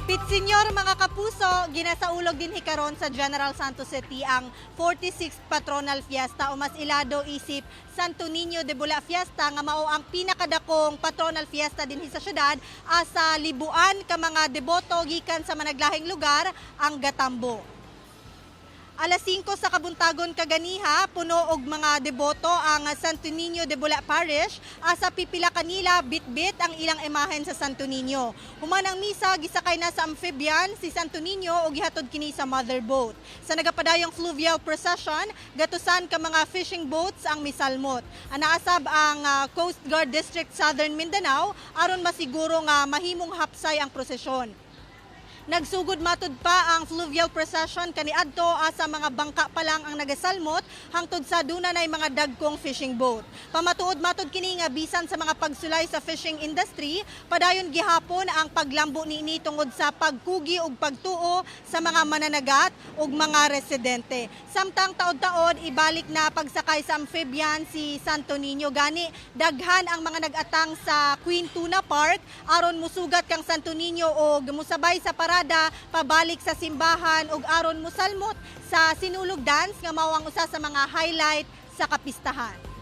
Pitsenyor mga kapuso, ginasaulog din hikaron sa General Santos City ang 46th Patronal Fiesta o mas ilado isip Santo Niño de Bula Fiesta nga mao ang pinakadakong patronal fiesta din sa syudad asa libuan ka mga deboto gikan sa managlahing lugar ang Gatambo. Alas 5 sa kabuntagon kaganiha, puno og mga deboto ang Santo Niño de Bula Parish asa pipila kanila bitbit ang ilang imahen sa Santo Niño. Human ang misa gisakay na sa amphibian si Santo Niño ug gihatod kini sa mother boat. Sa nagapadayong fluvial procession, gatusan ka mga fishing boats ang misalmot. Anaasab ang Coast Guard District Southern Mindanao aron masiguro nga mahimong hapsay ang prosesyon. Nagsugod matud pa ang fluvial procession kaniadto asa mga bangka pa lang ang nagasalmot hangtod sa dunay mga dagkong fishing boat. Pamatuod matud kini nga bisan sa mga pagsulay sa fishing industry, padayon gihapon ang paglambo niini tungod sa pagkugi ug pagtuo sa mga mananagat ug mga residente. Samtang taod-taod ibalik na pagsakay sa amphibian si Santo Niño gani daghan ang mga nag-atang sa Queen Tuna Park aron musugat kang Santo Niño og musabay sa pabalik sa simbahan ug aron musalmot sa sinulog dance nga mao ang usa sa mga highlight sa kapistahan.